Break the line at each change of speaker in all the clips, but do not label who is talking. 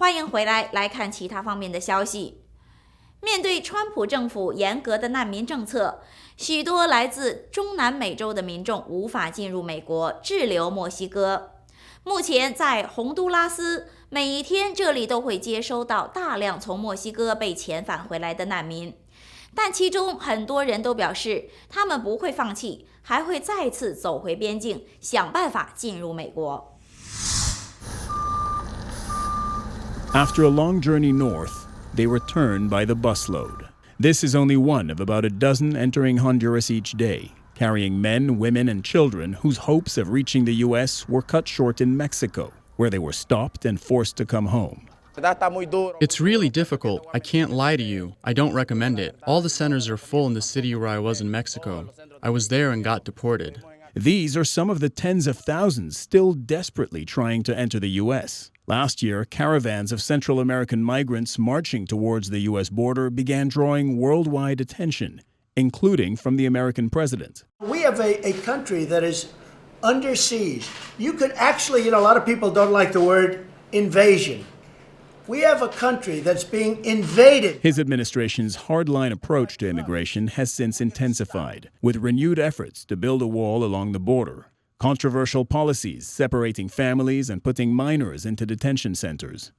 欢迎回来，来看其他方面的消息。面对川普政府严格的难民政策，许多来自中南美洲的民众无法进入美国，滞留墨西哥。目前在洪都拉斯，每一天这里都会接收到大量从墨西哥被遣返回来的难民，但其中很多人都表示，他们不会放弃，还会再次走回边境，想办法进入美国。
After a long journey north, they return by the busload. This is only one of about a dozen entering Honduras each day, carrying men, women, and children whose hopes of reaching the U.S. were cut short in Mexico, where they were stopped and forced to come home.
It's really difficult. I can't lie to you. I don't recommend it. All the centers are full in the city where I was in Mexico. I was there and got deported.
These are some of the tens of thousands still desperately trying to enter the U.S. Last year, caravans of Central American migrants marching towards the U.S. border began drawing worldwide attention, including from the American president.
We have a country that is under siege. You could actually, a lot of people don't like the word invasion. We have a country that's being invaded.
His administration's hardline approach to immigration has since intensified, with renewed efforts to build a wall along the border, controversial policies separating families and putting minors into detention centers,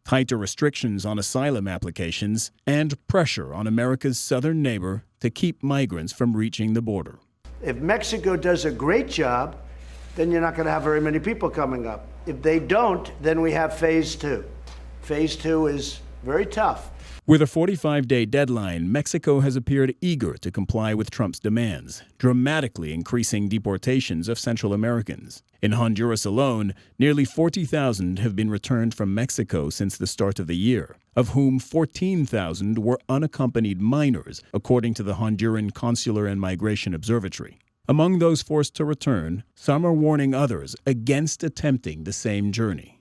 tighter restrictions on asylum applications, and pressure on America's southern neighbor to keep migrants from reaching the border.
If Mexico does a great job, then you're not going to have very many people coming up. If they don't, then we have phase two. Phase two is very tough.
With a 45-day deadline, Mexico has appeared eager to comply with Trump's demands, dramatically increasing deportations of Central Americans. In Honduras alone, nearly 40,000 have been returned from Mexico since the start of the year, of whom 14,000 were unaccompanied minors, according to the Honduran Consular and Migration Observatory. Among those forced to return, some are warning others against attempting the same journey.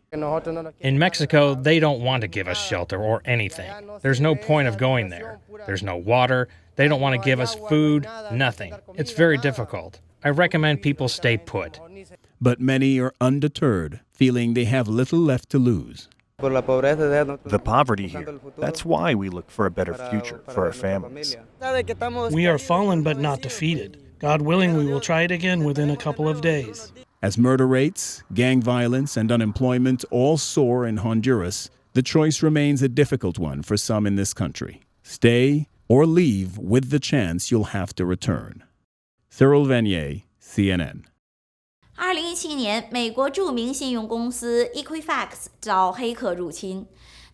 In Mexico, they don't want to give us shelter or anything. There's no point of going there. There's no water. They don't want to give us food, nothing. It's very difficult. I recommend people stay put.
But many are undeterred, feeling they have little left to lose.
The poverty here. That's why we look for a better future for our families.
We are fallen but not defeated. God willing, we will try it again within a couple of days.
As murder rates, gang violence, and unemployment all soar in Honduras, the choice remains a difficult one for some in this country. Stay or leave with the chance you'll have to return. Cyril Vanier, CNN.
2017年，美国著名信用公司 Equifax 遭黑客入侵，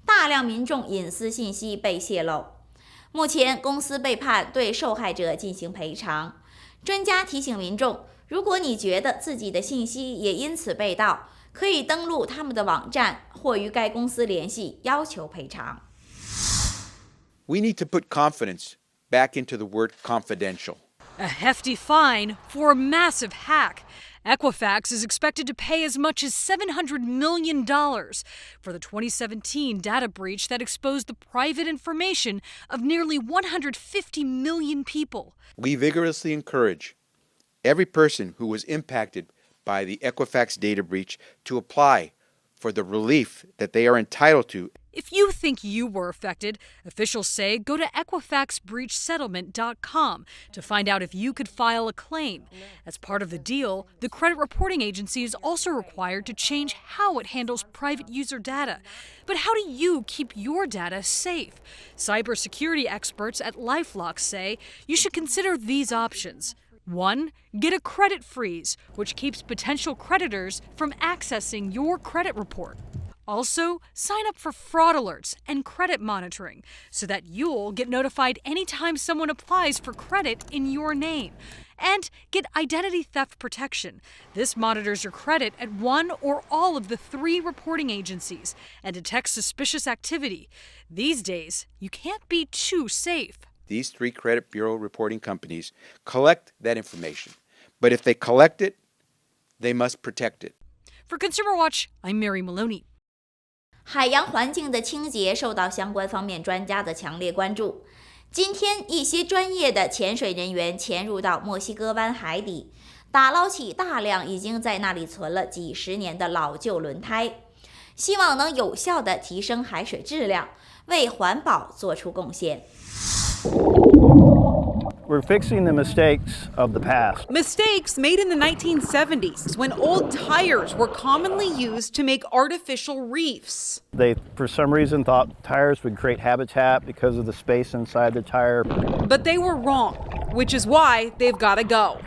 大量民众隐私信息被泄露。目前，公司被判对受害者进行赔偿。专家提醒民众，如果你觉得自己的信息也因此被盗，可以登录他们的网站或与该公司联系，要求赔偿。
We need to put confidence back into the word confidential.
A hefty fine for a massive hack. Equifax is expected to pay as much as $700 million for the 2017 data breach that exposed the private information of nearly 150 million people.
We vigorously encourage every person who was impacted by the Equifax data breach to apply for the relief that they are entitled to.
If you think you were affected, officials say go to EquifaxBreachSettlement.com to find out if you could file a claim. As part of the deal, the credit reporting agency is also required to change how it handles private user data. But how do you keep your data safe? Cybersecurity experts at LifeLock say you should consider these options. 1. Get a credit freeze, which keeps potential creditors from accessing your credit report. Also, sign up for fraud alerts and credit monitoring so that you'll get notified anytime someone applies for credit in your name. And get identity theft protection. This monitors your credit at one or all of the 3 reporting agencies and detects suspicious activity. These days, you can't be too safe.
These 3 credit bureau reporting companies collect that information. But if they collect it, they must protect it.
For Consumer Watch, I'm Mary Maloney.
海洋环境的清洁受到相关方面专家的强烈关注。今天，一些专业的潜水人员潜入到墨西哥湾海底，打捞起大量已经在那里存了几十年的老旧轮胎。希望能有效地提升海水质量，为环保做出贡献。
We're fixing the mistakes of the past.
Mistakes made in the 1970s when old tires were commonly used to make artificial reefs.
They, for some reason, thought tires would create habitat because of the space inside the tire.
But they were wrong, which is why they've got to go.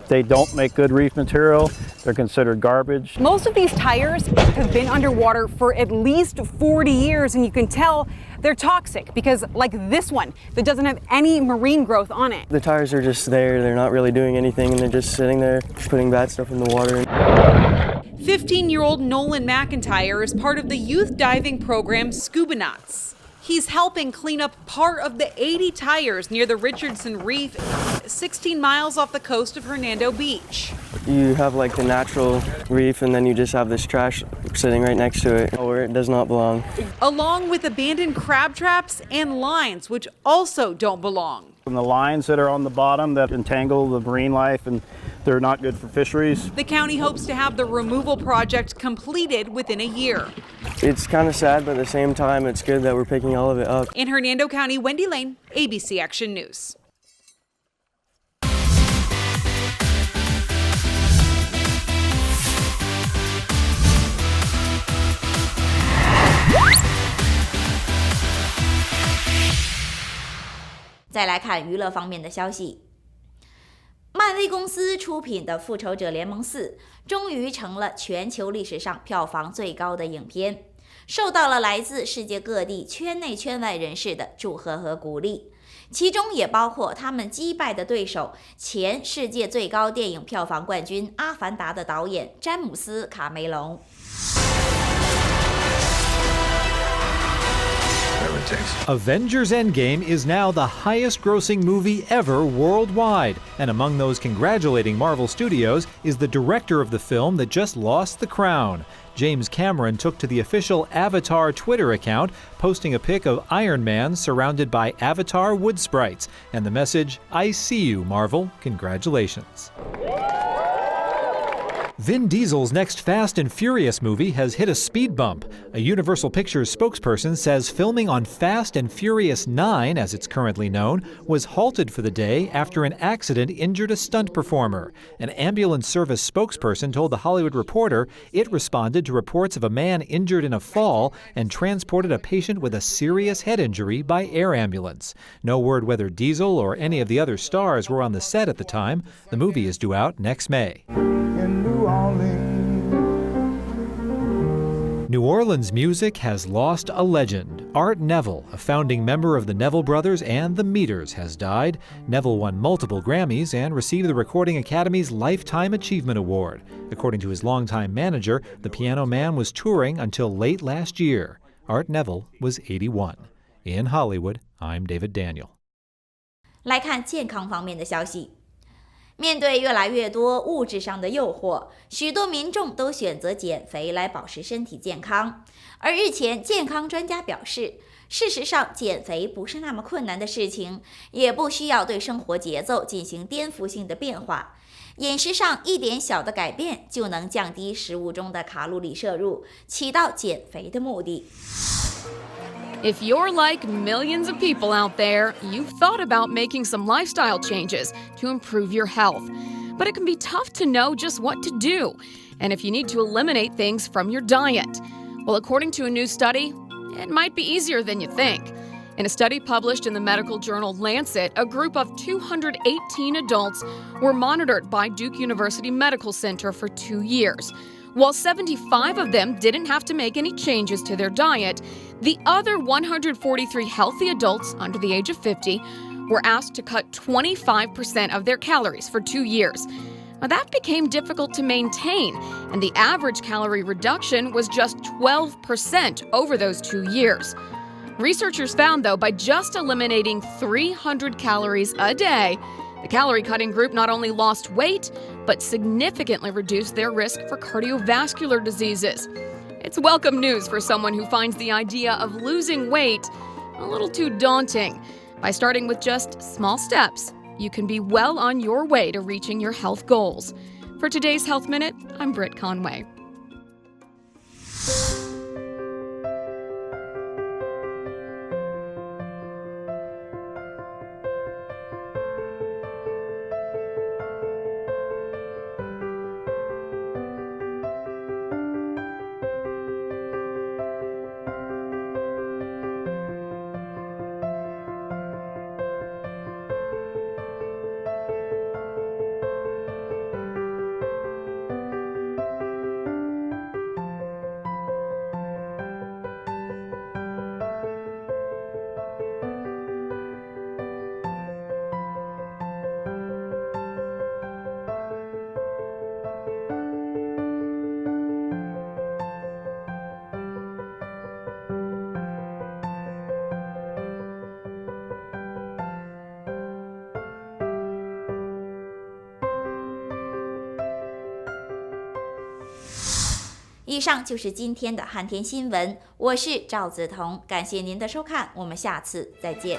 They don't make good reef material. They're considered garbage.
Most of these tires have been underwater for at least 40 years, and you can tell they're toxic because, like this one, that doesn't have any marine growth on it.
The tires are just there. They're not really doing anything, and they're just sitting there putting bad stuff in the water.
15-year-old Nolan McIntyre is part of the youth diving program Scuba Nuts. He's helping clean up part of the 80 tires near the Richardson Reef, 16 miles off the coast of Hernando Beach.
You have like the natural reef, and then you just have this trash sitting right next to it where it does not belong.
Along with abandoned crab traps and lines, which also don't belong.
And the lines that are on the bottom that entangle the marine life, and they're not good for fisheries.
The county hopes to have the removal project completed within a year.
It's kind of sad, but at the same time, it's good that we're picking all of it up.
In Hernando County, Wendy Lane, ABC Action News.
再来看娱乐方面的消息，漫威公司出品的《复仇者联盟4》终于成了全球历史上票房最高的影片，受到了来自世界各地圈内圈外人士的祝贺和鼓励，其中也包括他们击败的对手前世界最高电影票房冠军《阿凡达》的导演詹姆斯·卡梅隆。
Avengers Endgame is now the highest-grossing movie ever worldwide, and among those congratulating Marvel Studios is the director of the film that just lost the crown. James Cameron took to the official Avatar Twitter account, posting a pic of Iron Man surrounded by Avatar wood sprites, and the message, "I see you, Marvel. Congratulations." Vin Diesel's next Fast and Furious movie has hit a speed bump. A Universal Pictures spokesperson says filming on Fast and Furious 9, as it's currently known, was halted for the day after an accident injured a stunt performer. An ambulance service spokesperson told The Hollywood Reporter it responded to reports of a man injured in a fall and transported a patient with a serious head injury by air ambulance. No word whether Diesel or any of the other stars were on the set at the time. The movie is due out next May. New Orleans music has lost a legend. Art Neville, a founding member of the Neville Brothers and the Meters, has died. Neville won multiple Grammys and received the Recording Academy's Lifetime Achievement Award. According to his longtime manager, the piano man was touring until late last year. Art Neville was 81. In Hollywood, I'm David Daniel.
来看健康方面的消息。面对越来越多物质上的诱惑，许多民众都选择减肥来保持身体健康。而日前，健康专家表示，事实上减肥不是那么困难的事情，也不需要对生活节奏进行颠覆性的变化。饮食上一点小的改变就能降低食物中的卡路里摄入，起到减肥的目的。
If you're like millions of people out there, you've thought about making some lifestyle changes to improve your health. But it can be tough to know just what to do, and if you need to eliminate things from your diet. Well, according to a new study, it might be easier than you think. In a study published in the medical journal Lancet, a group of 218 adults were monitored by Duke University Medical Center for 2 years. While 75 of them didn't have to make any changes to their diet, the other 143 healthy adults under the age of 50 were asked to cut 25% of their calories for 2 years. Now, that became difficult to maintain, and the average calorie reduction was just 12% over those 2 years. Researchers found, though, by just eliminating 300 calories a day, the calorie-cutting group not only lost weight, but significantly reduced their risk for cardiovascular diseases. It's welcome news for someone who finds the idea of losing weight a little too daunting. By starting with just small steps, you can be well on your way to reaching your health goals. For today's Health Minute, I'm Britt Conway.
以上就是今天的汉天新闻，我是赵子彤，感谢您的收看，我们下次再见。